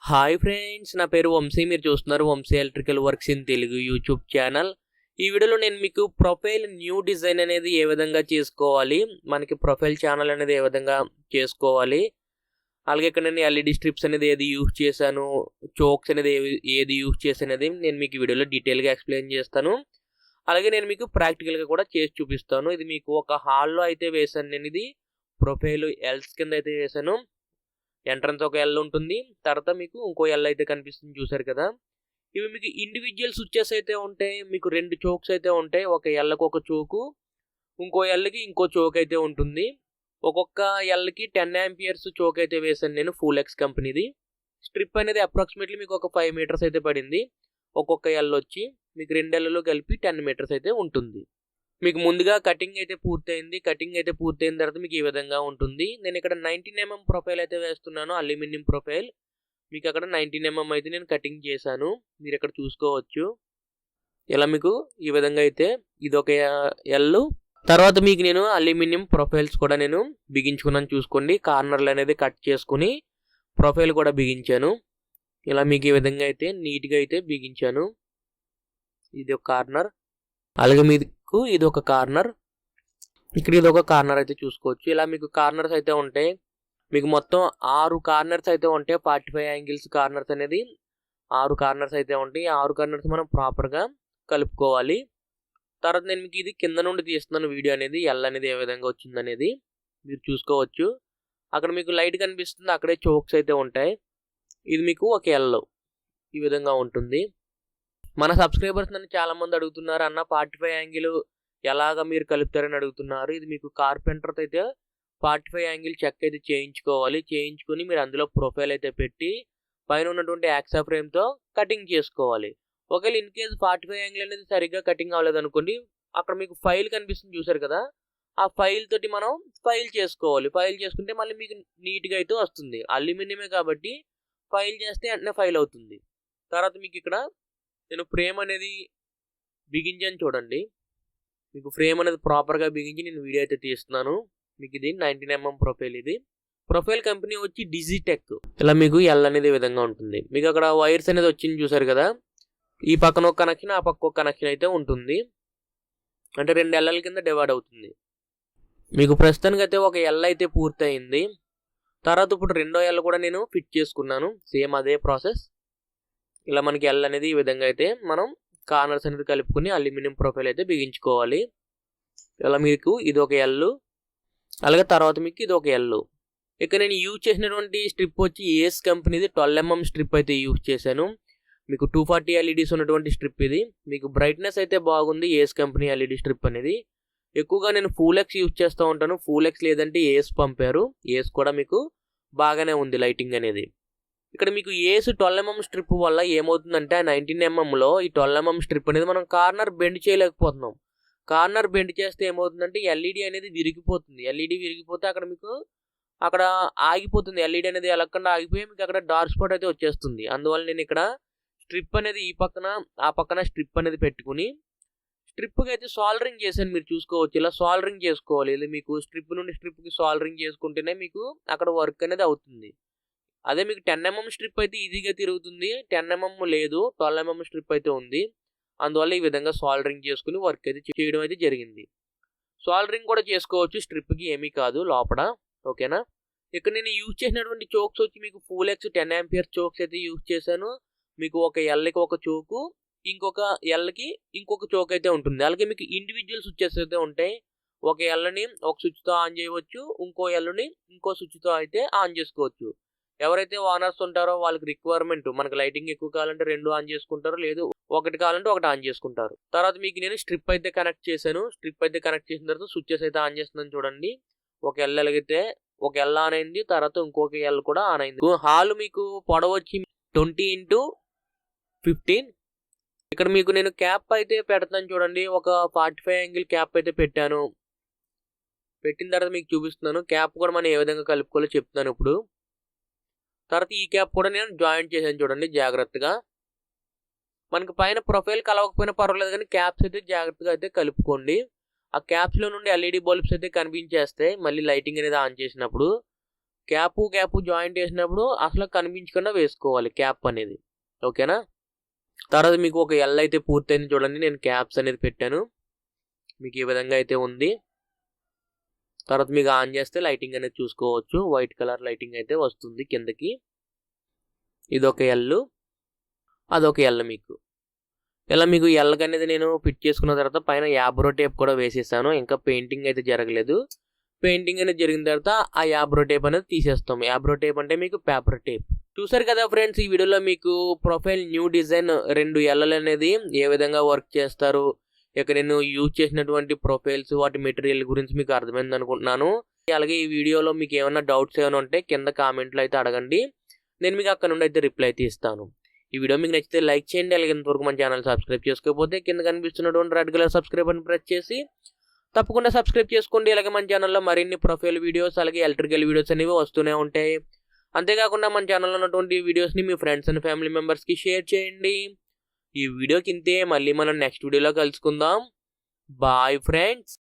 Hi friends, నా పేరు వంశీ. మీరు చూస్తున్నారు Vamshi electrical works in Telugu YouTube channel. ఈ వీడియోలో నేను మీకు ప్రొఫైల్ న్యూ డిజైన్ అనేది ఏ విధంగా చేసుకోవాలి, మనకి ప్రొఫైల్ ఛానల్ అనేది ఏ విధంగా చేసుకోవాలి, అలాగే ఇక్కడ నేను ఎల్ఈడి స్ట్రిప్స్ అనేది ఏది యూజ్ చేశాను, చోక్స్ అనేది ఏది యూజ్ చేశానది నేను మీకు ఈ వీడియోలో డీటెయిల్గా ఎక్స్ప్లెయిన్ చేస్తాను. అలాగే నేను మీకు ప్రాక్టికల్గా కూడా చేసి చూపిస్తాను. ఇది మీకు ఒక హాల్లో అయితే వేశాను నేను. ఇది ప్రొఫైల్ ఎల్స్ కింద అయితే వేశాను. ఎంట్రన్స్ ఒక ఎల్ ఉంటుంది, తర్వాత మీకు ఇంకో ఎల్ అయితే కనిపిస్తుంది, చూసారు కదా. ఇవి మీకు ఇండివిజువల్ స్విచ్చెస్ అయితే ఉంటాయి. మీకు రెండు చోక్స్ అయితే ఉంటాయి. ఒక ఎల్కి ఒక చోకు, ఇంకో ఎల్కి ఇంకో చోక్ అయితే ఉంటుంది. ఒక్కొక్క ఎల్కి 10 ఆంపియర్స్ చోక్ అయితే వేసాను నేను, ఫుల్ ఎక్స్ కంపెనీది. స్ట్రిప్ అనేది అప్రాక్సిమేట్లీ మీకు ఒక 5 మీటర్స్ అయితే పడింది. ఒక్కొక్క ఎల్ వచ్చి మీకు 2 ఎల్లలో కలిపి 10 మీటర్స్ అయితే ఉంటుంది. మీకు ముందుగా కటింగ్ అయితే పూర్తయింది. కటింగ్ అయితే పూర్తయిన తర్వాత మీకు ఈ విధంగా ఉంటుంది. నేను ఇక్కడ 19mm ప్రొఫైల్ అయితే వేస్తున్నాను, అల్యూమినియం ప్రొఫైల్. మీకు అక్కడ 19mm అయితే నేను కటింగ్ చేశాను, మీరు ఇక్కడ చూసుకోవచ్చు. ఇలా మీకు ఈ విధంగా అయితే ఇది ఒక ఎల్. తర్వాత మీకు నేను అల్యూమినియం ప్రొఫైల్స్ కూడా నేను బిగించుకున్నాను, చూసుకోండి. కార్నర్లు అనేది కట్ చేసుకుని ప్రొఫైల్ కూడా బిగించాను. ఇలా మీకు ఈ విధంగా అయితే నీట్గా అయితే బిగించాను. ఇది ఒక కార్నర్, అలాగే మీకు ఇది ఒక కార్నర్, ఇక్కడ ఇది ఒక కార్నర్ అయితే చూసుకోవచ్చు. ఇలా మీకు కార్నర్స్ అయితే ఉంటాయి. మీకు మొత్తం 6 కార్నర్స్ అయితే ఉంటాయి. 45 యాంగిల్స్ కార్నర్స్ అనేది 6 కార్నర్స్ అయితే ఉంటాయి. 6 కార్నర్స్ మనం ప్రాపర్గా కలుపుకోవాలి. తర్వాత నేను మీకు ఇది కింద నుండి తీస్తున్నాను వీడియో అనేది, ఎల్ అనేది ఏ విధంగా వచ్చింది అనేది మీరు చూసుకోవచ్చు. అక్కడ మీకు లైట్ కనిపిస్తుంది, అక్కడే చోక్స్ అయితే ఉంటాయి. ఇది మీకు ఒక ఎల్ ఈ విధంగా ఉంటుంది. మన సబ్స్క్రైబర్స్ నన్ను చాలామంది అడుగుతున్నారు, అన్న 45 యాంగిల్ ఎలాగ మీరు కలుపుతారని అడుగుతున్నారు. ఇది మీకు కార్పెంటర్తో అయితే 45 యాంగిల్ చెక్ అయితే చేయించుకొని మీరు అందులో ప్రొఫైల్ అయితే పెట్టి పైన ఉన్నటువంటి యాక్సా ఫ్రేమ్తో కటింగ్ చేసుకోవాలి. ఒకవేళ ఇన్ కేసు 45 యాంగిల్ అనేది సరిగ్గా కటింగ్ అవ్వలేదు అనుకోండి, అక్కడ మీకు ఫైల్ కనిపిస్తుంది, చూసారు కదా. ఆ ఫైల్ తోటి మనం ఫైల్ చేసుకోవాలి. ఫైల్ చేసుకుంటే మళ్ళీ మీకు నీట్గా అయితే వస్తుంది. అల్యూమినియమే కాబట్టి ఫైల్ చేస్తే వెంటనే ఫైల్ అవుతుంది. తర్వాత మీకు ఇక్కడ నేను ఫ్రేమ్ అనేది బిగించాను, చూడండి. మీకు ఫ్రేమ్ అనేది ప్రాపర్గా బిగించి నేను వీడియో అయితే తీస్తున్నాను. మీకు ఇది 19mm ప్రొఫైల్. ఇది ప్రొఫైల్ కంపెనీ వచ్చి డిజిటెక్. ఇలా మీకు ఎల్ అనేది విధంగా ఉంటుంది. మీకు అక్కడ వైర్స్ అనేది వచ్చింది, చూసారు కదా. ఈ పక్కన ఒక కనెక్షన్, ఆ పక్క ఒక కనెక్షన్ అయితే ఉంటుంది. అంటే 2 ఎల్ఎల్ కింద డివైడ్ అవుతుంది. మీకు ప్రస్తుతానికి అయితే ఒక ఎల్ అయితే పూర్తయింది. తర్వాత ఇప్పుడు రెండో ఎల్ కూడా నేను ఫిట్ చేసుకున్నాను, సేమ్ అదే ప్రాసెస్. ఇలా మనకి ఎల్ అనేది ఈ విధంగా అయితే మనం కార్నర్స్ అనేది కలుపుకొని అల్యూమినియం ప్రొఫైల్ అయితే బిగించుకోవాలి. ఇలా మీకు ఇది ఒక ఎల్, అలాగే తర్వాత మీకు ఇది ఒక ఎల్. ఇక నేను యూజ్ చేసినటువంటి స్ట్రిప్ వచ్చి ఏస్ కంపెనీది 12mm స్ట్రిప్ అయితే యూజ్ చేశాను. మీకు 240 ఎల్ఈడీస్ ఉన్నటువంటి స్ట్రిప్ ఇది. మీకు బ్రైట్నెస్ అయితే బాగుంది ఏస్ కంపెనీ ఎల్ఈడి స్ట్రిప్ అనేది. ఎక్కువగా నేను ఫుల్ ఎక్స్ యూజ్ చేస్తూ ఉంటాను. ఫుల్ ఎక్స్ లేదంటే ఏస్ పంపారు. ఏస్ కూడా మీకు బాగానే ఉంది లైటింగ్ అనేది. ఇక్కడ మీకు ఏస్ 12mm స్ట్రిప్ వల్ల ఏమవుతుందంటే, 19mmలో ఈ 12mm స్ట్రిప్ అనేది మనం కార్నర్ బెండ్ చేయలేకపోతున్నాం. కార్నర్ బెండ్ చేస్తే ఏమవుతుందంటే ఎల్ఈడి అనేది విరిగిపోతుంది. ఎల్ఈడి విరిగిపోతే అక్కడ మీకు అక్కడ ఆగిపోతుంది. ఎల్ఈడి అనేది ఎలగకుండా ఆగిపోయి మీకు అక్కడ డార్క్ స్పాట్ అయితే వచ్చేస్తుంది. అందువల్ల నేను ఇక్కడ స్ట్రిప్ అనేది ఈ పక్కన ఆ పక్కన స్ట్రిప్ అనేది పెట్టుకుని స్ట్రిప్కి అయితే సాల్డరింగ్ చేశాను, మీరు చూసుకోవచ్చు. ఇలా సాల్డరింగ్ చేసుకోవాలి. ఇది మీకు స్ట్రిప్ నుండి స్ట్రిప్కి సాల్డరింగ్ చేసుకుంటేనే మీకు అక్కడ వర్క్ అనేది అవుతుంది. అదే మీకు 10mm స్ట్రిప్ అయితే ఈజీగా తిరుగుతుంది. 10mm లేదు, 12mm స్ట్రిప్ అయితే ఉంది. అందువల్ల ఈ విధంగా సాల్డరింగ్ చేసుకుని వర్క్ అయితే చేయడం అయితే జరిగింది. సాల్డరింగ్ కూడా చేసుకోవచ్చు, స్ట్రిప్కి ఏమీ కాదు లోపల, ఓకేనా. ఇక్కడ నేను యూజ్ చేసినటువంటి చోక్స్ వచ్చి మీకు ఫుల్ ఎక్స్ 10 ఆంపియర్ చోక్స్ అయితే యూజ్ చేశాను. మీకు ఒక ఎల్కి ఒక చోకు, ఇంకొక ఎల్కి ఇంకొక చోక్ అయితే ఉంటుంది. అలాగే మీకు ఇండివిజువల్ స్విచ్చెస్ అయితే ఉంటాయి. ఒక ఎల్ని ఒక స్విచ్తో ఆన్ చేయవచ్చు, ఇంకో ఎల్ని ఇంకో స్విచ్తో అయితే ఆన్ చేసుకోవచ్చు. ఎవరైతే ఓనర్స్ ఉంటారో వాళ్ళకి రిక్వైర్మెంట్, మనకి లైటింగ్ ఎక్కువ కావాలంటే 2 ఆన్ చేసుకుంటారు, లేదు ఒకటి కావాలంటే ఒకటి ఆన్ చేసుకుంటారు. తర్వాత మీకు నేను స్ట్రిప్ అయితే కనెక్ట్ చేశాను. స్ట్రిప్ అయితే కనెక్ట్ చేసిన తర్వాత స్విచ్చెస్ అయితే ఆన్ చేస్తున్నాను, చూడండి. ఒక ఎల్ ఎలాగైతే ఒక ఎల్ ఆన్ అయింది, తర్వాత ఇంకొక ఎల్ కూడా ఆన్ అయింది. హాల్ మీకు పొడవు వచ్చి 20x15. ఇక్కడ మీకు నేను క్యాప్ అయితే పెడతాను, చూడండి. ఒక 45 యాంగిల్ క్యాప్ అయితే పెట్టాను. పెట్టిన తర్వాత మీకు చూపిస్తున్నాను. క్యాప్ కూడా మనం ఏ విధంగా కలుపుకోవాలో చెప్తున్నాను ఇప్పుడు. తర్వాత ఈ క్యాప్ కూడా నేను జాయింట్ చేశాను, చూడండి జాగ్రత్తగా. మనకి పైన ప్రొఫైల్ కలవకపోయినా పర్వాలేదు, కానీ క్యాప్స్ అయితే జాగ్రత్తగా అయితే కలుపుకోండి. ఆ క్యాప్స్లో నుండి ఎల్ఈడి బల్బ్స్ అయితే కనిపించేస్తాయి మళ్ళీ లైటింగ్ అనేది ఆన్ చేసినప్పుడు. క్యాప్ జాయింట్ వేసినప్పుడు అసలు కనిపించకుండా వేసుకోవాలి క్యాప్ అనేది. ఓకేనా. తర్వాత మీకు ఒక ఎల్ అయితే పూర్తయింది చూడండి. నేను క్యాప్స్ అనేది పెట్టాను. మీకు ఈ విధంగా అయితే ఉంది. తర్వాత మీకు ఆన్ చేస్తే లైటింగ్ అనేది చూసుకోవచ్చు. వైట్ కలర్ లైటింగ్ అయితే వస్తుంది కిందకి. ఇదొక ఎల్, అదొక ఎల్. మీకు ఇలా మీకు ఎల్కి అనేది నేను ఫిట్ చేసుకున్న తర్వాత పైన యాబ్రో టేప్ కూడా వేసేసాను. ఇంకా పెయింటింగ్ అయితే జరగలేదు. పెయింటింగ్ అనేది జరిగిన తర్వాత ఆ యాబ్రో టేప్ అనేది తీసేస్తాం. యాబ్రో టేప్ అంటే మీకు పేపర్ టేప్. చూసారు కదా ఫ్రెండ్స్, ఈ వీడియోలో మీకు ప్రొఫైల్ న్యూ డిజైన్ 2 ఎల్లు అనేది ఏ విధంగా వర్క్ చేస్తారు, ఇక నేను యూజ్ చేసినటువంటి ప్రొఫైల్స్ వాటి మెటీరియల్ గురించి మీకు అర్థమైంది అనుకుంటున్నాను. అలాగే ఈ వీడియోలో మీకు ఏమైనా డౌట్స్ ఏమైనా ఉంటే కింద కామెంట్లో అయితే అడగండి. నేను మీకు అక్కడ నుండి అయితే రిప్లై అయితే ఇస్తాను. ఈ వీడియో మీకు నచ్చితే లైక్ చేయండి. అలాగే ఇంతవరకు మన ఛానల్ సబ్స్క్రైబ్ చేసుకోకపోతే కింద కనిపిస్తున్నటువంటి రెడ్ కలర్ సబ్స్క్రైబ్ అని ప్రెస్ చేసి తప్పకుండా సబ్స్క్రైబ్ చేసుకోండి. అలాగే మన ఛానల్లో మరిన్ని ప్రొఫైల్ వీడియోస్ అలాగే ఎలక్ట్రికల్ వీడియోస్ అనేవి వస్తూనే ఉంటాయి. అంతేకాకుండా మన ఛానల్లో ఉన్నటువంటి వీడియోస్ని మీ ఫ్రెండ్స్ అండ్ ఫ్యామిలీ మెంబర్స్కి షేర్ చేయండి. ఈ వీడియోకి ఇంతే. మళ్ళీ మనం నెక్స్ట్ వీడియోలో కలుసుకుందాం. Bye friends.